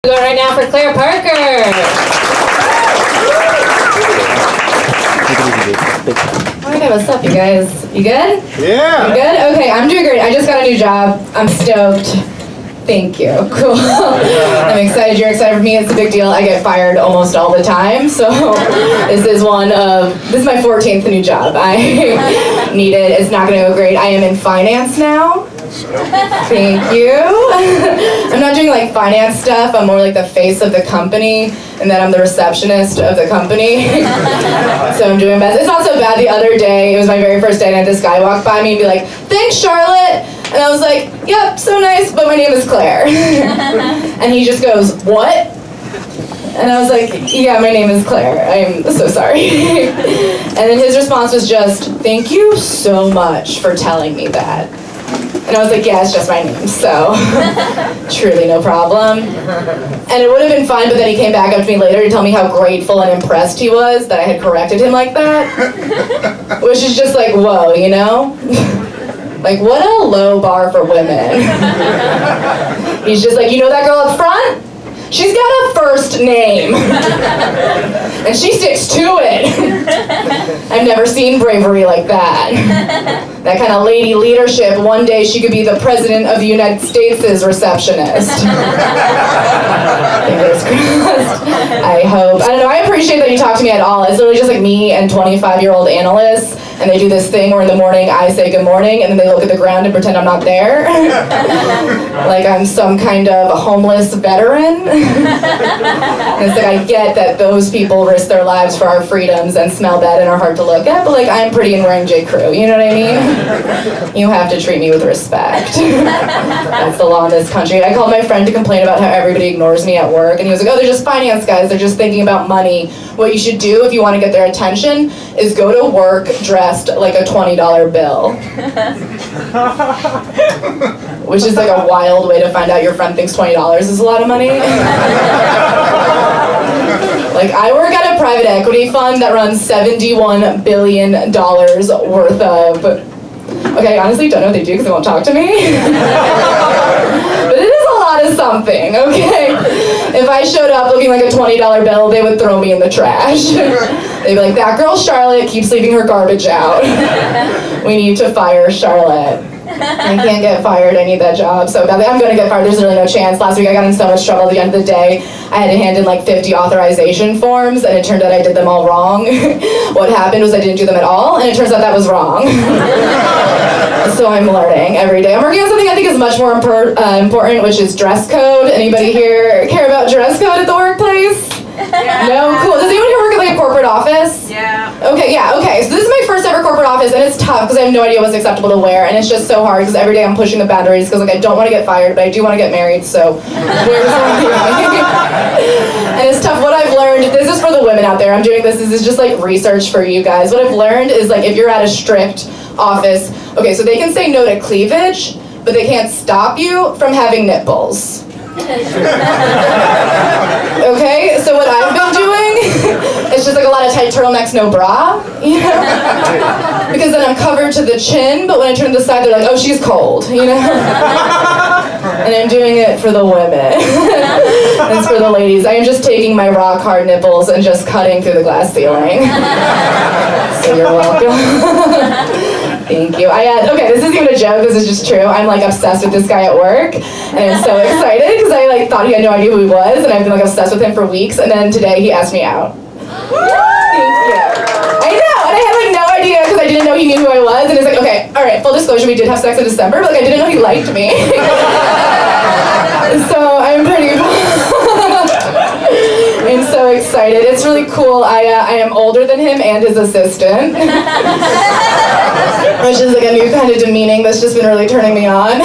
Go right now for Claire Parker. Alright, what's up, you guys? You good? Yeah. You good? Okay, I'm doing great. I just got a new job. I'm stoked. Thank you. Cool. I'm excited. You're excited for me. It's a big deal. I get fired almost all the time, so this is my 14th new job. I need it. It's not going to go great. I am in finance now. Thank you. I'm not doing like finance stuff. I'm more like the face of the company, and then I'm the receptionist of the company. So I'm doing best. It's not so bad. The other day, it was my very first day, and I had this guy walk by me and be like, "Thanks, Charlotte." And I was like, "Yep, so nice, but my name is Claire." And he just goes, "What?" And I was like, "Yeah, my name is Claire. I'm so sorry." And then his response was just, "Thank you so much for telling me that." And I was like, "Yeah, it's just my name, so truly no problem." And it would have been fine, but then he came back up to me later to tell me how grateful and impressed he was that I had corrected him like that. Which is just like, whoa, you know? Like, what a low bar for women. He's just like, "You know that girl up front? She's got a first name. And she sticks to it." I've never seen bravery like that. That kind of lady leadership. One day she could be the President of the United States' receptionist. Fingers crossed. I hope. I don't know, I appreciate that you talk to me at all. It's literally just like me and 25-year-old analysts, and they do this thing where in the morning I say good morning, and then they look at the ground and pretend I'm not there. Like I'm some kind of a homeless veteran. And it's like, I get that those people risk their lives for our freedoms and smell bad and are hard to look at, but like I'm pretty and wearing J. Crew, you know what I mean? You have to treat me with respect. That's the law in this country. I called my friend to complain about how everybody ignores me at work, and he was like, "Oh, they're just finance guys, they're just thinking about money. What you should do if you want to get their attention is go to work dressed like a $20 bill." Which is like a wild way to find out your friend thinks $20 is a lot of money. Like, I work at a private equity fund that runs $71 billion worth of... Okay, I honestly don't know what they do because they won't talk to me. But it is a lot of something, okay? If I showed up looking like a $20 bill, they would throw me in the trash. They'd be like, "That girl Charlotte keeps leaving her garbage out. We need to fire Charlotte." I can't get fired. I need that job so badly. I'm going to get fired. There's really no chance. Last week I got in so much trouble at the end of the day. I had to hand in like 50 authorization forms, and it turned out I did them all wrong. What happened was I didn't do them at all, and it turns out that was wrong. So I'm learning every day. I'm working on something I think is much more important, which is dress code. Anybody here care about dress code at the workplace? Yeah. No? Cool. Does anyone here work at like a corporate office? Yeah. Okay, yeah, okay. So this is my first ever corporate office, and it's tough because I have no idea what's acceptable to wear, and it's just so hard because every day I'm pushing the boundaries because like I don't want to get fired, but I do want to get married, so where's And it's tough. What I've learned, this is for the women out there, I'm doing this is just like research for you guys. What I've learned is like if you're at a strict office, okay, so they can say no to cleavage, but they can't stop you from having nipples. Okay, so what I've been doing is just like a lot of tight turtlenecks, no bra, you know? Because then I'm covered to the chin, but when I turn to the side, they're like, "Oh, she's cold," you know? And I'm doing it for the women. It's for the ladies. I am just taking my rock hard nipples and just cutting through the glass ceiling. So you're welcome. Thank you. Okay, this isn't even a joke, this is just true. I'm like obsessed with this guy at work, and I'm so excited because I like thought he had no idea who he was, and I've been like obsessed with him for weeks, and then today he asked me out. Thank you. I know, and I had like no idea because I didn't know he knew who I was, and it's like, okay, all right, full disclosure, we did have sex in December, but like I didn't know he liked me. So I'm pretty... I'm so excited. It's really cool. I am older than him and his assistant. Which is like a new kind of demeaning that's just been really turning me on.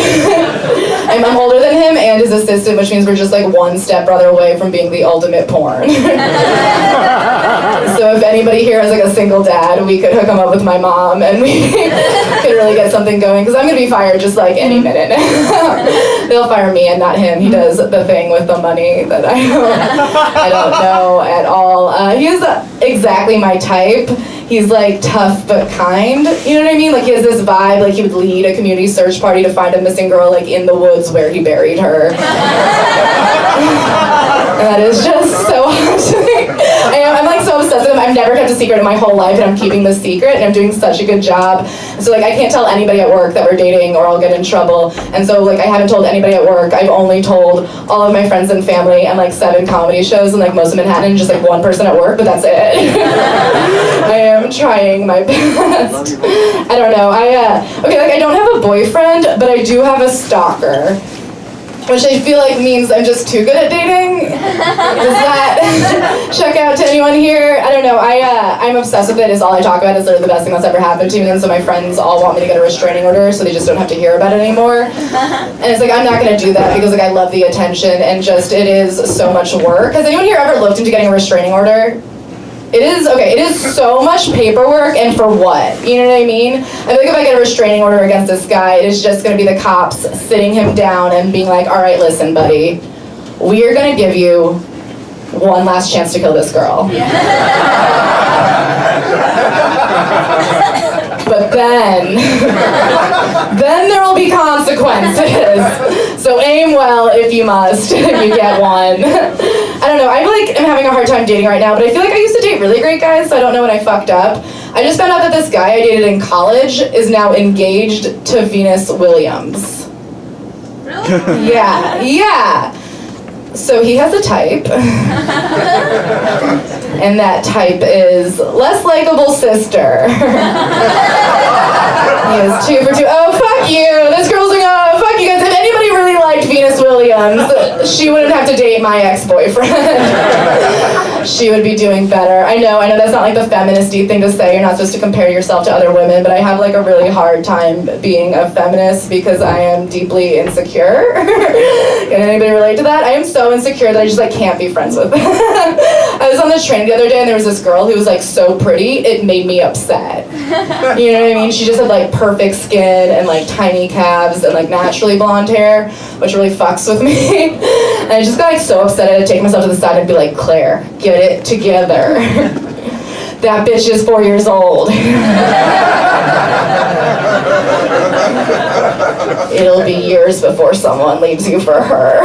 I'm older than him and his assistant, which means we're just like one stepbrother away from being the ultimate porn. So if anybody here has like a single dad, we could hook him up with my mom and we could really get something going, because I'm going to be fired just like any minute. They'll fire me and not him. He does the thing with the money that I don't know at all. He is exactly my type. He's like tough but kind, you know what I mean? Like he has this vibe, like he would lead a community search party to find a missing girl like in the woods where he buried her. And that is just so hard to me. I'm like so obsessed with him. I've never kept a secret in my whole life, and I'm keeping this secret, and I'm doing such a good job. So like I can't tell anybody at work that we're dating or I'll get in trouble. And so like I haven't told anybody at work. I've only told all of my friends and family and like 7 comedy shows in like most of Manhattan, and just like 1 person at work, but that's it. I am trying my best. I don't know. Okay, like I don't have a boyfriend, but I do have a stalker. Which I feel like means I'm just too good at dating. Does that check out to anyone here? I don't know. I'm obsessed with it. Is all I talk about. Is literally the best thing that's ever happened to me. And so my friends all want me to get a restraining order, so they just don't have to hear about it anymore. And it's like I'm not gonna do that because like I love the attention and just it is so much work. Has anyone here ever looked into getting a restraining order? It is so much paperwork, and for what? You know what I mean? I feel like if I get a restraining order against this guy, it is just gonna be the cops sitting him down and being like, all right, listen, buddy, we are gonna give you one last chance to kill this girl. But then there will be consequences. So aim well if you must. You get one. I don't know. I like am having a hard time dating right now, but I feel like I used to date really great guys, so I don't know when I fucked up. I just found out that this guy I dated in college is now engaged to Venus Williams. Really? Yeah. So he has a type. And that type is less likable sister. He is 2 for 2. Oh, fuck you. This girl's like, oh, fuck you guys. If anybody really liked Venus Williams, she wouldn't have to date my ex-boyfriend. She would be doing better. I know that's not like the feministy thing to say. You're not supposed to compare yourself to other women, but I have like a really hard time being a feminist because I am deeply insecure. Can anybody relate to that? I am so insecure that I just like can't be friends with them. I was on the train the other day and there was this girl who was like so pretty, it made me upset. You know what I mean? She just had like perfect skin and like tiny calves and like naturally blonde hair, which really fucks with me. And I just got like so upset I had to take myself to the side and be like, Claire, get it together. That bitch is 4 years old. It'll be years before someone leaves you for her.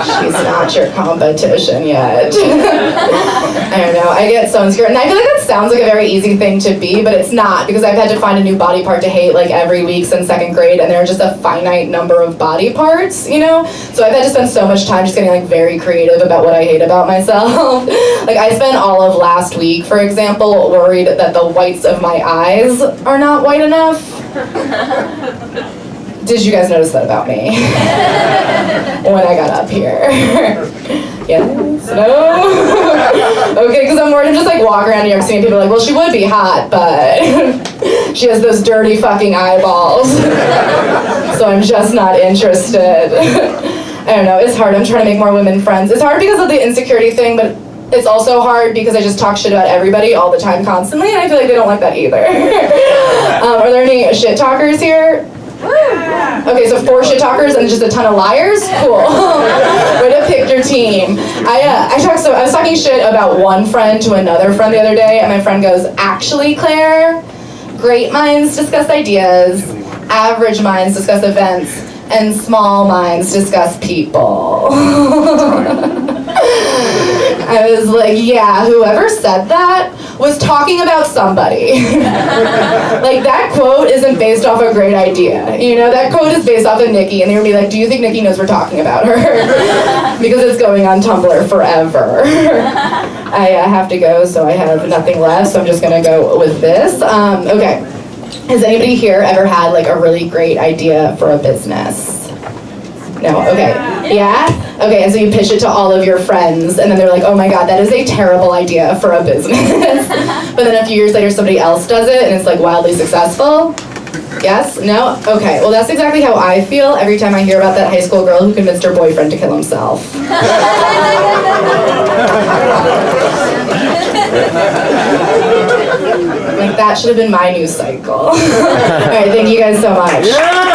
She's not your competition yet. I don't know, I get so insecure. And I feel like that sounds like a very easy thing to be, but it's not, because I've had to find a new body part to hate like every week since 2nd grade, and there are just a finite number of body parts, you know? So I've had to spend so much time just getting like very creative about what I hate about myself. Like I spent all of last week, for example, worried that the whites of my eyes are not white enough. Did you guys notice that about me? When I got up here? Yes? No? Okay, because I'm worried I'm just like walk around New York City and people are like, well, she would be hot, but she has those dirty fucking eyeballs. So I'm just not interested. I don't know, it's hard. I'm trying to make more women friends. It's hard because of the insecurity thing, but it's also hard because I just talk shit about everybody all the time constantly, and I feel like they don't like that either. Are there any shit talkers here? Okay, so 4 shit talkers and just a ton of liars? Cool. Way to pick your team. I was talking shit about one friend to another friend the other day, and my friend goes, actually, Claire, great minds discuss ideas, average minds discuss events, and small minds discuss people. I was like, yeah, whoever said that was talking about somebody. Like, that quote isn't based off a great idea. You know, that quote is based off of Nikki, and they would be like, do you think Nikki knows we're talking about her? Because it's going on Tumblr forever. I have to go, so I have nothing left, so I'm just gonna go with this. Okay. Has anybody here ever had, like, a really great idea for a business? No? Okay. Yeah? Okay, and so you pitch it to all of your friends, and then they're like, oh my god, that is a terrible idea for a business. But then a few years later, somebody else does it, and it's like wildly successful. Yes? No? Okay, well that's exactly how I feel every time I hear about that high school girl who convinced her boyfriend to kill himself. Like, that should have been my news cycle. Alright, thank you guys so much. Yeah!